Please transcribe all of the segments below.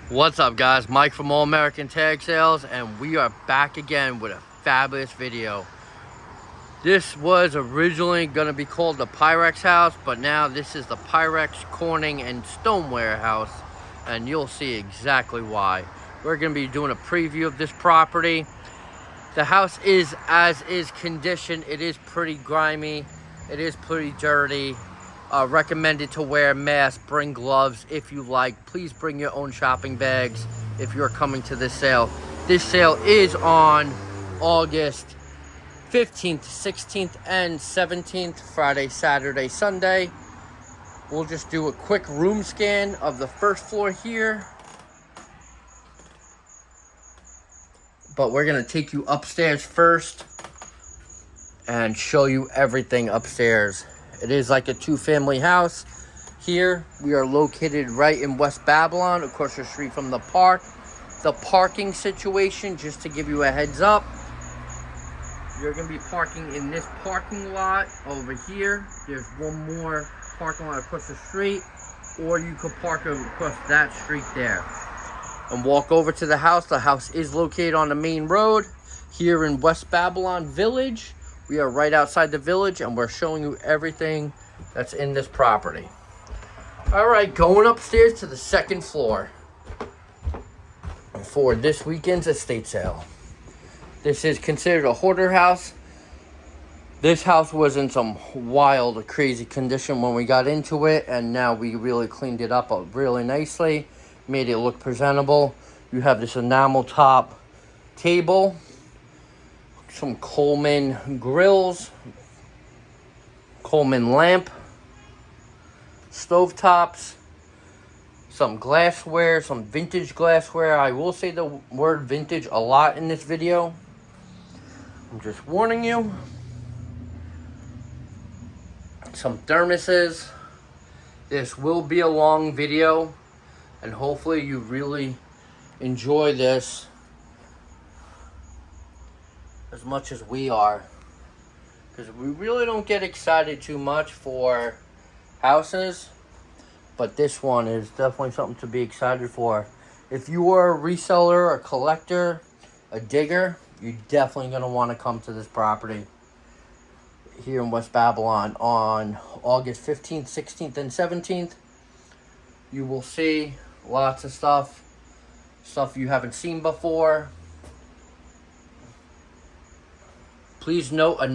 What's up, guys? Mike from All American Tag Sales, and we are back again with a fabulous video. This was originally going to be called the Pyrex house, but now this is the Pyrex-Corning and Stoneware house, and you'll see exactly why. We're going to be doing a preview of this property. The house is as is condition. It is pretty grimy. It is pretty dirty. Recommended to wear a mask, bring gloves if you like. Please bring your own shopping bags if you're coming to this sale. This sale is on August 15th, 16th, and 17th, Friday, Saturday, Sunday. We'll just do a quick room scan of the first floor here. But we're gonna take you upstairs first and show you everything upstairs. It is like a two-family house. Here, we are located right in West Babylon, across the street from the park. The parking situation, just to give you a heads up, you're going to be parking in this parking lot over here. There's one more parking lot across the street, or you could park across that street there and walk over to the house. The house is located on the main road here in West Babylon Village. We are right outside the village, and we're showing you everything that's in this property. All right, going upstairs to the second floor for this weekend's estate sale. This is considered a hoarder house. This house was in some wild, crazy condition when we got into it, and now we really cleaned it up really nicely, made it look presentable. You have this enamel top table, some Coleman grills, Coleman lamp, stove tops, some glassware, some vintage glassware. I will say the word vintage a lot in this video. I'm just warning you. Some thermoses. This will be a long video, and hopefully you really enjoy this as much as we are, because we really don't get excited too much for houses, but this one is definitely something to be excited for. If you are a reseller, a collector, a digger, you're definitely going to want to come to this property here in West Babylon on August 15th, 16th, and 17th. You will see lots of stuff you haven't seen before. Please note a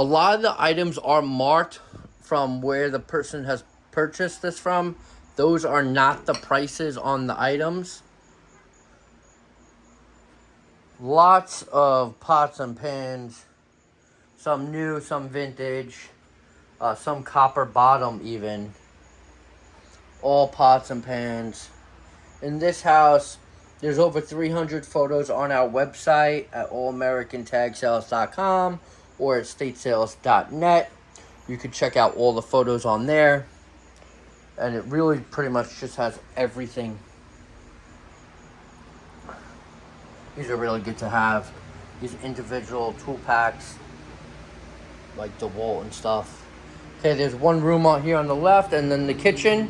lot of the items are marked from where the person has purchased this from. Those are not the prices on the items. Lots of pots and pans, some new, some vintage, some copper bottom even. All pots and pans. In this house, there's over 300 photos on our website at allamericantagSales.com or at statesales.net. You can check out all the photos on there. And it really pretty much just has everything. These are really good to have. These individual tool packs, like DeWalt and stuff. Okay, there's one room out here on the left, and then the kitchen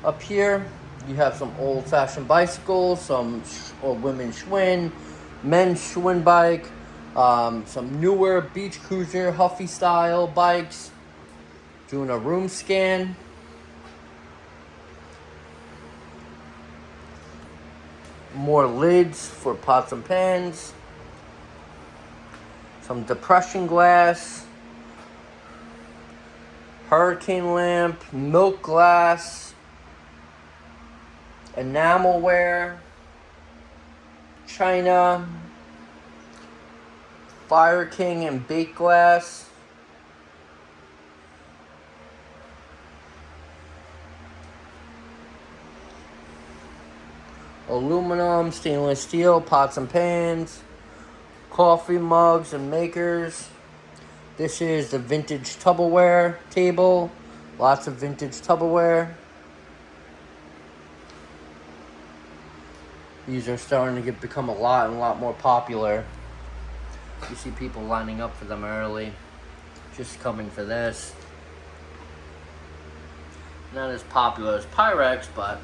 up here. You have some old-fashioned bicycles, some women's Schwinn, men's Schwinn bike, some newer beach cruiser, Huffy style bikes. Doing a room scan. More lids for pots and pans. Some depression glass. Hurricane lamp, milk glass. Enamelware, china, Fire King and baked glass, aluminum, stainless steel, pots and pans, coffee mugs and makers. This is the vintage Tupperware table, lots of vintage Tupperware. These are starting to become a lot more popular. You see people lining up for them early, just coming for this. Not as popular as Pyrex, but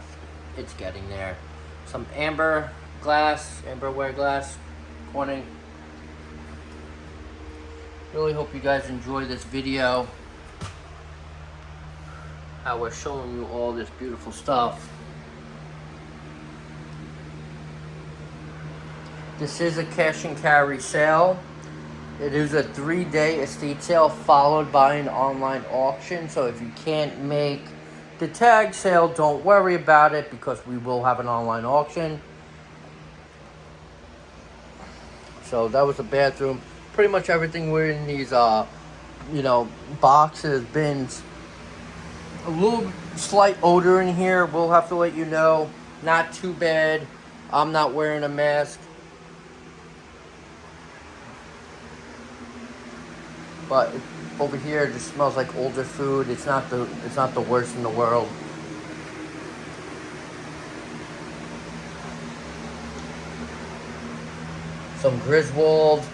it's getting there. Some amberware glass, Corning. Really hope you guys enjoy this video. How we're showing you all this beautiful stuff. This is a cash and carry sale. It is a 3-day estate sale followed by an online auction. So if you can't make the tag sale, don't worry about it because we will have an online auction. So that was the bathroom. Pretty much everything we're in these, boxes, bins. A little slight odor in here. We'll have to let you know. Not too bad. I'm not wearing a mask. But over here, it just smells like older food. It's not the worst in the world. Some Griswold.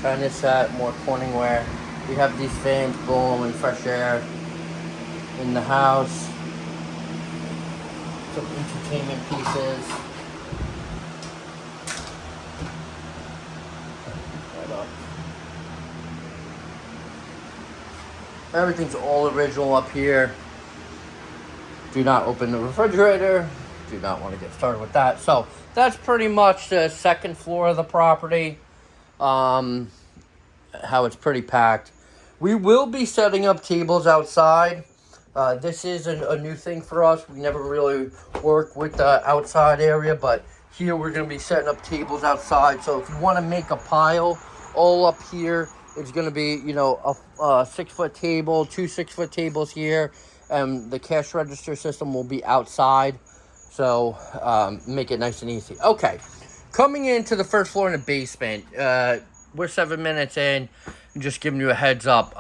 China set, more Corningware. We have these fans blowing fresh air in the house. Some entertainment pieces. Right up. Everything's all original up here. Do not open the refrigerator. Do not want to get started with that. So that's pretty much the second floor of the property. How it's pretty packed. We will be setting up tables outside. This is a new thing for us. We never really work with the outside area, but here we're going to be setting up tables outside. So if you want to make a pile all up here, it's going to be, a 6-foot table, 2 6-foot tables here, and the cash register system will be outside. So make it nice and easy. Okay, coming into the first floor in the basement. We're 7 minutes in. Just giving you a heads up.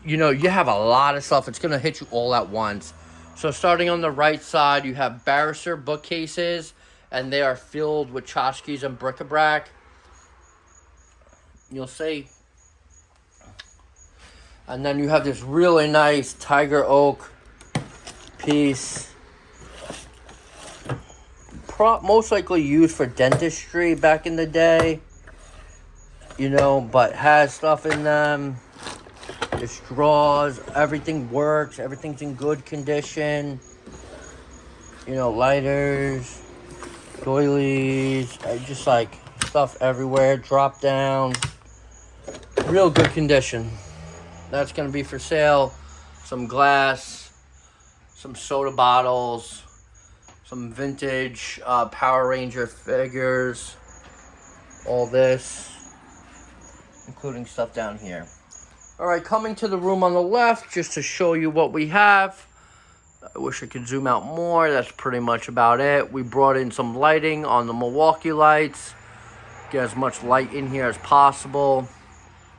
You have a lot of stuff. It's going to hit you all at once. So starting on the right side, you have barrister bookcases, and they are filled with tchotchkes and bric-a-brac. You'll see. And then you have this really nice tiger oak piece. Most likely used for dentistry back in the day. But has stuff in them. The straws, everything works. Everything's in good condition. Lighters, doilies, just like stuff everywhere. Drop down. Real good condition. That's going to be for sale. Some glass, some soda bottles, some vintage Power Ranger figures. All this. Including stuff down here. Alright, coming to the room on the left, just to show you what we have. I wish I could zoom out more. That's pretty much about it. We brought in some lighting on the Milwaukee lights. Get as much light in here as possible.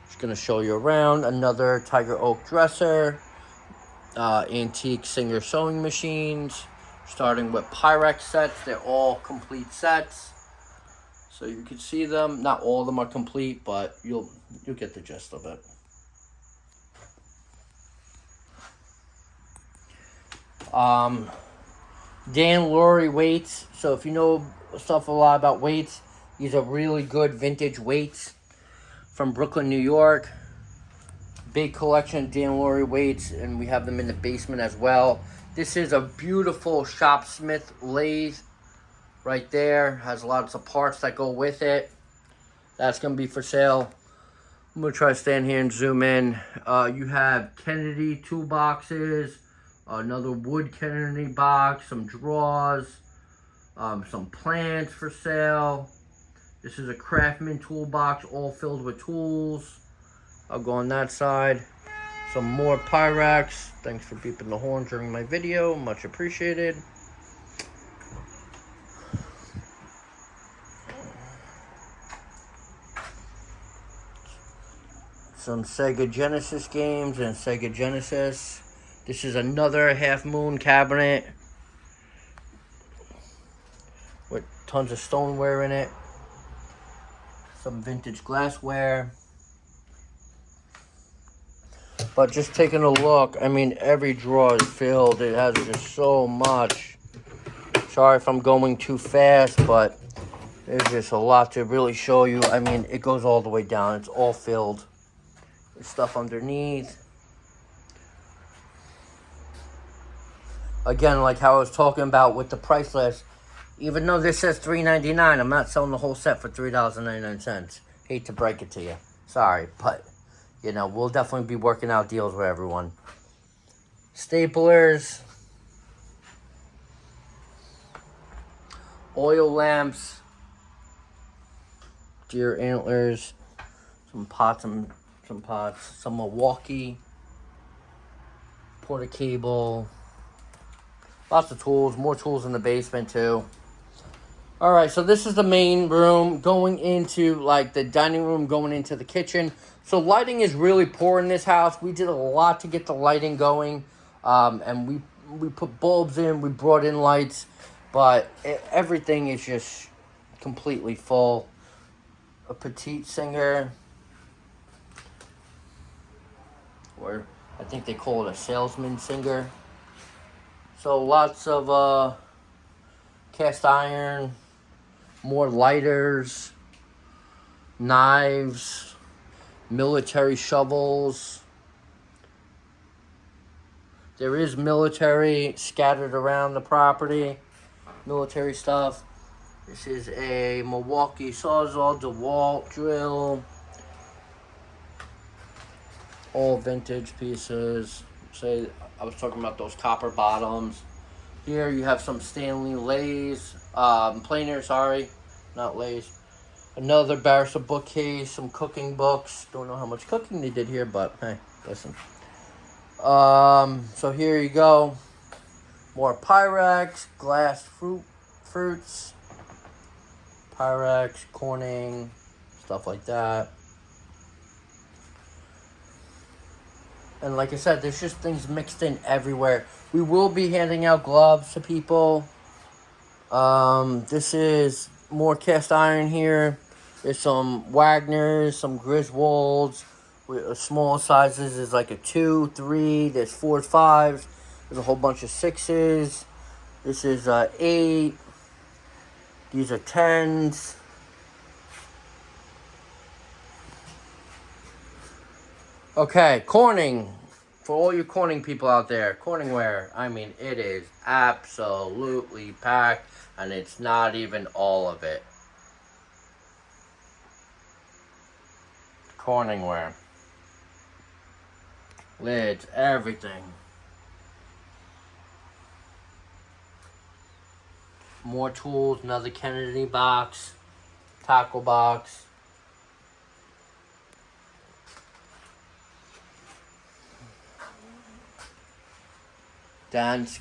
Just going to show you around. Another tiger oak dresser. Antique Singer sewing machines. Starting with Pyrex sets. They're all complete sets. So you can see them. Not all of them are complete, but you'll get the gist of it. Dan Lurie weights. So if you know stuff a lot about weights, these are really good vintage weights from Brooklyn, New York. Big collection of Dan Lurie weights, and we have them in the basement as well. This is a beautiful Shopsmith lathe. Right there, has lots of parts that go with it. That's going to be for sale. I'm going to try to stand here and zoom in. You have Kennedy toolboxes, another wood Kennedy box, some drawers, some plants for sale. This is a Craftsman toolbox, all filled with tools. I'll go on that side. Some more Pyrex. Thanks for beeping the horn during my video. Much appreciated. Some Sega Genesis games and Sega Genesis. This is another Half Moon cabinet with tons of stoneware in it. Some vintage glassware. But just taking a look, I mean, every drawer is filled. It has just so much. Sorry if I'm going too fast, but there's just a lot to really show you. I mean, it goes all the way down. It's all filled. There's stuff underneath. Again, like how I was talking about with the price list, even though this says $3.99, I'm not selling the whole set for $3.99. Hate to break it to you. Sorry, but, you know, we'll definitely be working out deals with everyone. Staplers. Oil lamps. Deer antlers. Some pots, some Milwaukee. Porta cable. Lots of tools, more tools in the basement too. Alright, so this is the main room going into like the dining room, going into the kitchen. So lighting is really poor in this house. We did a lot to get the lighting going. And we put bulbs in, we brought in lights. But everything is just completely full. A petite singer. Or I think they call it a salesman singer. So lots of cast iron, more lighters, knives, military shovels. There is military scattered around the property, military stuff. This is a Milwaukee Sawzall DeWalt drill. All vintage pieces. Say, I was talking about those copper bottoms. Here you have some Stanley Lays, planer, sorry, not Lays. Another barrister bookcase, some cooking books. Don't know how much cooking they did here, but hey, listen. So here you go. More Pyrex, glass fruits, Pyrex-Corning, stuff like that. And like I said, there's just things mixed in everywhere. We will be handing out gloves to people. This is more cast iron here. There's some Wagners, some Griswolds. Small sizes is like a 2, 3. There's 4s, 5s. There's a whole bunch of 6s. This is 8. These are 10s. Okay, Corning. For all you Corning people out there, Corningware, I mean, it is absolutely packed, and it's not even all of it. Corningware. Lids, everything. More tools, another Kennedy box, tackle box. Dansk.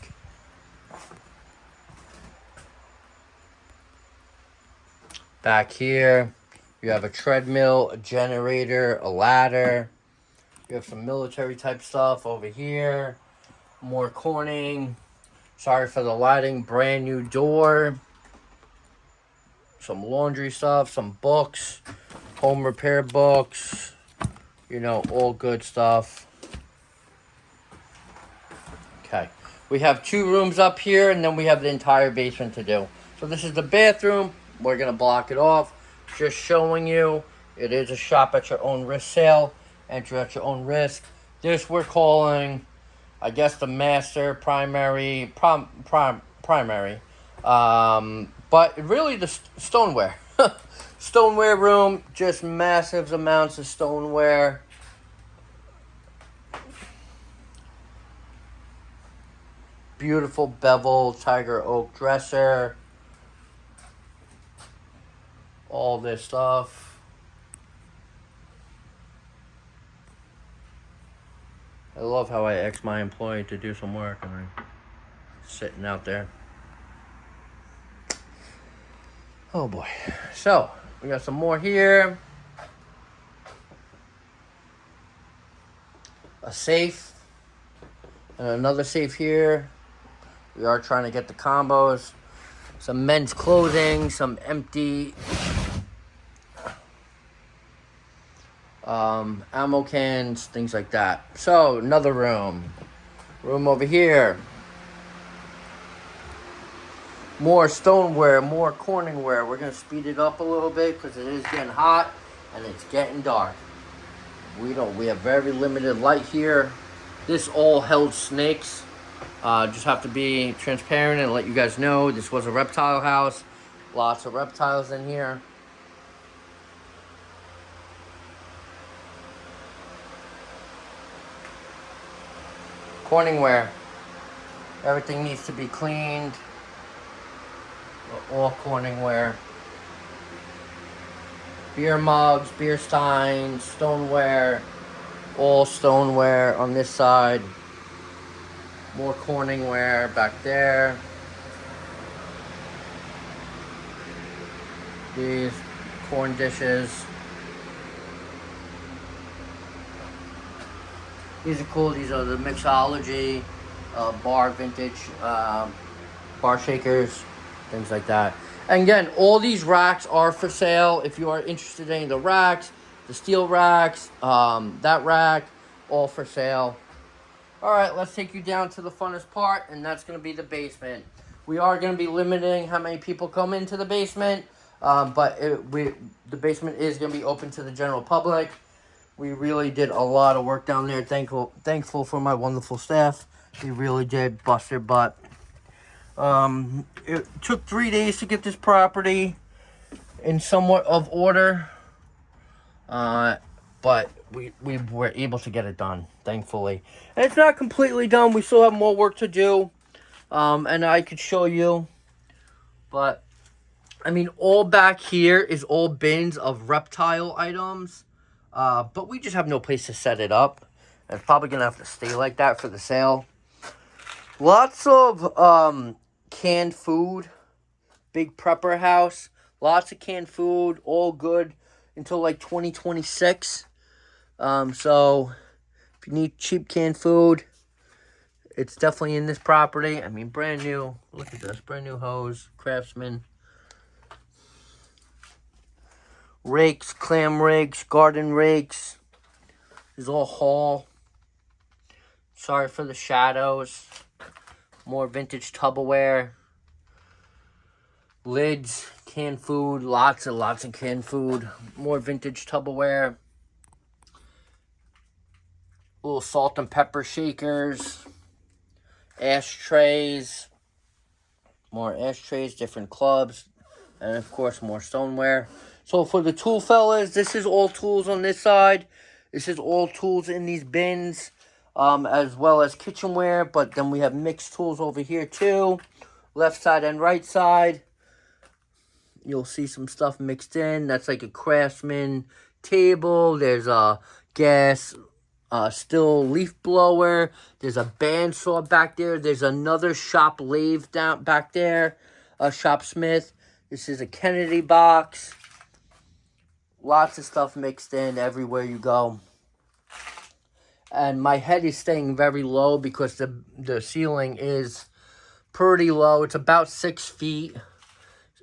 Back here, you have a treadmill, a generator, a ladder. You have some military type stuff over here. More Corning. Sorry for the lighting. Brand new door. Some laundry stuff, some books, home repair books. You know, all good stuff. Okay. We have 2 rooms up here, and then we have the entire basement to do. So this is the bathroom. We're going to block it off. Just showing you, it is a shop at your own risk sale. Enter at your own risk. This we're calling, I guess, the master primary. Primary. But really the stoneware. Stoneware room, just massive amounts of stoneware. Beautiful bevel tiger oak dresser. All this stuff. I love how I asked my employee to do some work and I'm sitting out there. Oh boy. So, we got some more here. A safe. And another safe here. We are trying to get the combos. Some men's clothing, some empty ammo cans, things like that. So, another room. Room over here. More stoneware, more Corningware. We're going to speed it up a little bit because it is getting hot and it's getting dark. We have very limited light here. This all held snakes. Just have to be transparent and let you guys know this was a reptile house. Lots of reptiles in here. Corningware. Everything needs to be cleaned. All Corningware. Beer mugs, beer steins, stoneware. All stoneware on this side. More Corningware back there. These corn dishes. These are cool. These are the mixology bar vintage bar shakers, things like that. And again, all these racks are for sale. If you are interested in the racks, the steel racks, that rack, all for sale. All right, let's take you down to the funnest part, and that's going to be the basement. We are going to be limiting how many people come into the basement, but the basement is going to be open to the general public. We really did a lot of work down there. Thankful for my wonderful staff. They really did bust their butt. It took 3 days to get this property in somewhat of order, but we were able to get it done, thankfully. And it's not completely done. We still have more work to do, and I could show you. But, I mean, all back here is all bins of reptile items. But we just have no place to set it up. And it's probably going to have to stay like that for the sale. Lots of canned food. Big prepper house. Lots of canned food. All good until like 2026. So if you need cheap canned food, it's definitely in this property. I mean, brand new. Look at this. Brand new hose. Craftsman. Rakes, clam rakes, garden rakes. This is all haul. Sorry for the shadows. More vintage Tupperware. Lids, canned food, lots of canned food. More vintage Tupperware. Little salt and pepper shakers. Ashtrays. More ashtrays, different clubs. And of course, more stoneware. So for the tool fellas, this is all tools on this side. This is all tools in these bins, as well as kitchenware. But then we have mixed tools over here too. Left side and right side. You'll see some stuff mixed in. That's like a Craftsman table. There's a gas still leaf blower. There's a bandsaw back there. There's another shop lathe down back there. A Shopsmith. This is a Kennedy box. Lots of stuff mixed in everywhere you go. And my head is staying very low because the ceiling is pretty low. It's about 6 feet.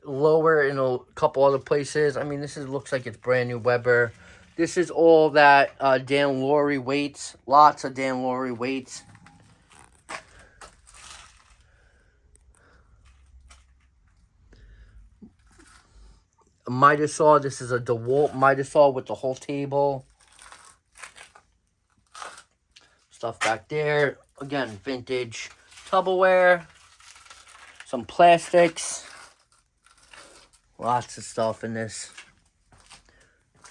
Lower in a couple other places. I mean, looks like it's brand new Weber. This is all that Dan Laurie weights. Lots of Dan Laurie weights. A miter saw. This is a DeWalt miter saw with the whole table. Stuff back there. Again, vintage Tupperware. Some plastics. Lots of stuff in this.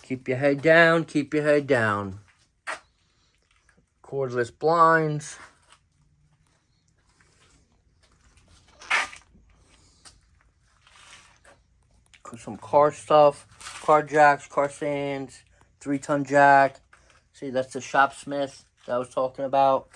Keep your head down. Keep your head down. Cordless blinds. Some car stuff. Car jacks, car stands. 3-ton jack. See, that's the Shopsmith that I was talking about.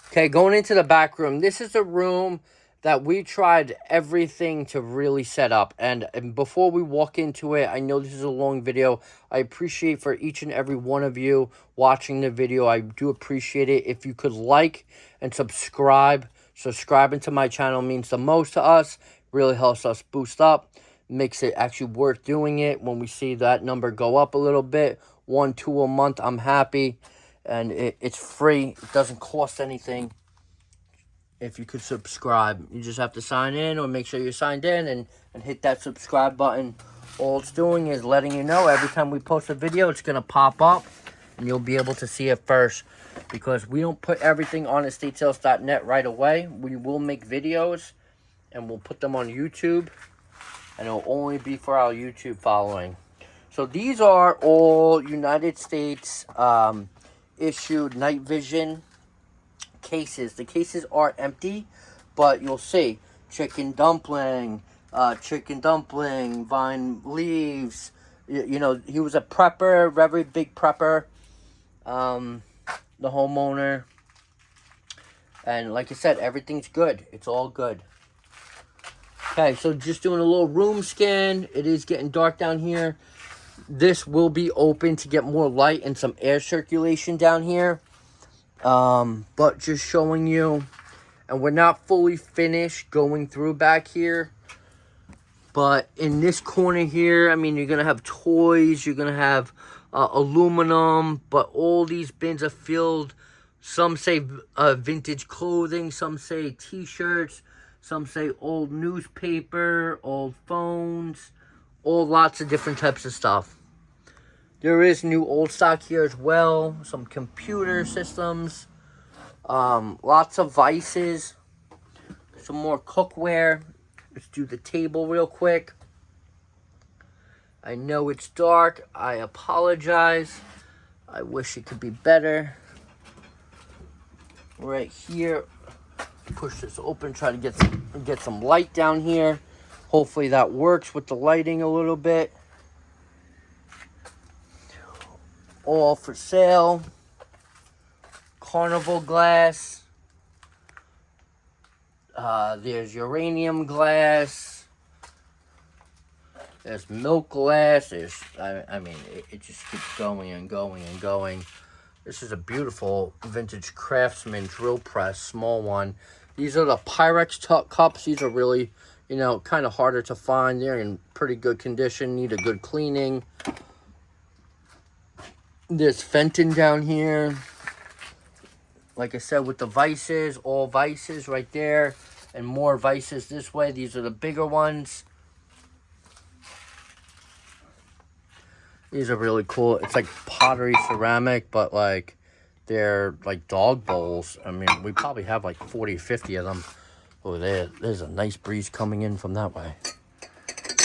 Okay, going into the back room. This is a room that we tried everything to really set up. And before we walk into it, I know this is a long video. I appreciate for each and every one of you watching the video. I do appreciate it. If you could like and subscribe. Subscribing to my channel means the most to us. Really helps us boost up. makes it actually worth doing it. When we see that number go up a little bit, 1, 2 a month, I'm happy. And it's free. It doesn't cost anything. If you could subscribe, you just have to sign in, or make sure you're signed in and hit that subscribe button. All it's doing is letting you know every time we post a video, it's going to pop up and you'll be able to see it first, because we don't put everything on estatesales.net right away. We will make videos and we'll put them on YouTube, and it'll only be for our YouTube following. So these are all United States issued night vision cases. The cases are empty, but you'll see chicken dumpling, vine leaves. You know, he was a prepper, very big prepper, the homeowner. And like I said, everything's good. It's all good. Okay, so just doing a little room scan. It is getting dark down here. This will be open to get more light and some air circulation down here. But just showing you, and we're not fully finished going through back here. But in this corner here, I mean, you're going to have toys, you're going to have aluminum, but all these bins are filled. Some say vintage clothing, some say t-shirts, some say old newspaper, old phones, all lots of different types of stuff. There is new old stock here as well, some computer systems, lots of vices, some more cookware. Let's do the table real quick. I know it's dark. I apologize. I wish it could be better. Right here, push this open, try to get some light down here. Hopefully that works with the lighting a little bit. All for sale. Carnival glass. There's uranium glass. There's milk glass. There's, I mean, it just keeps going and going and going. This is a beautiful vintage Craftsman drill press, small one. These are the Pyrex cups. These are really, you know, kind of harder to find. They're in pretty good condition, need a good cleaning. There's Fenton down here. Like I said, with the vices, all vices right there, and more vices this way. These are the bigger ones. These are really cool. It's like pottery ceramic, but like they're like dog bowls. I mean, we probably have like 40 or 50 of them. Oh, there's a nice breeze coming in from that way.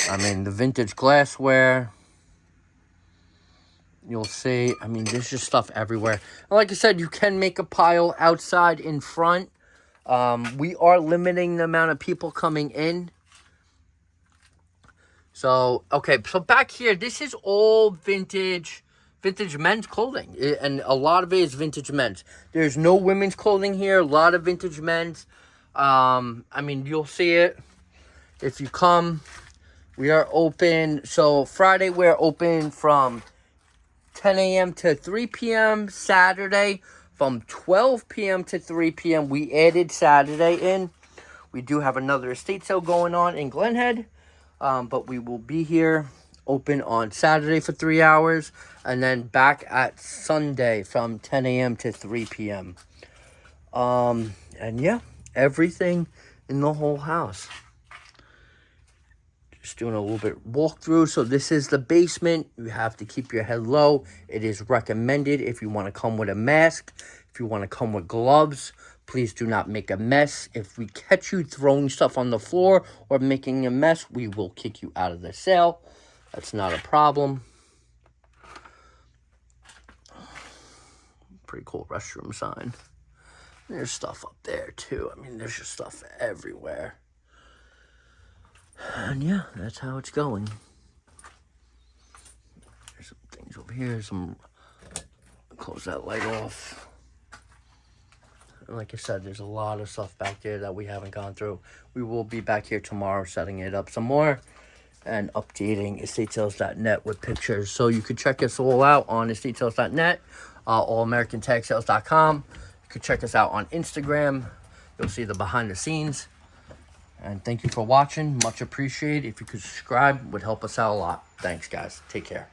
I mean, the vintage glassware. You'll see, I mean, there's just stuff everywhere. And like I said, you can make a pile outside in front. We are limiting the amount of people coming in. So, okay, so back here, this is all vintage men's clothing. And a lot of it is vintage men's. There's no women's clothing here, a lot of vintage men's. I mean, you'll see it if you come. We are open, so Friday we're open from 10 a.m. to 3 p.m. Saturday from 12 p.m. to 3 p.m. We added Saturday in. We do have another estate sale going on in Glenhead. But we will be here open on Saturday for 3 hours. And then back at Sunday from 10 a.m. to 3 p.m. And yeah, everything in the whole house. Just doing a little bit walkthrough. So this is the basement. You have to keep your head low. It is recommended if you want to come with a mask. If you want to come with gloves, please do not make a mess. If we catch you throwing stuff on the floor or making a mess, we will kick you out of the sale. That's not a problem. Pretty cool restroom sign. There's stuff up there too. I mean, there's just stuff everywhere. And yeah, that's how it's going. There's some things over here. Close that light off. And like I said, there's a lot of stuff back there that we haven't gone through. We will be back here tomorrow setting it up some more and updating estatesales.net with pictures. So you could check us all out on estatesales.net, allamericantagSales.com. You could check us out on Instagram. You'll see the behind the scenes. And thank you for watching. Much appreciated. If you could subscribe, would help us out a lot. Thanks, guys. Take care.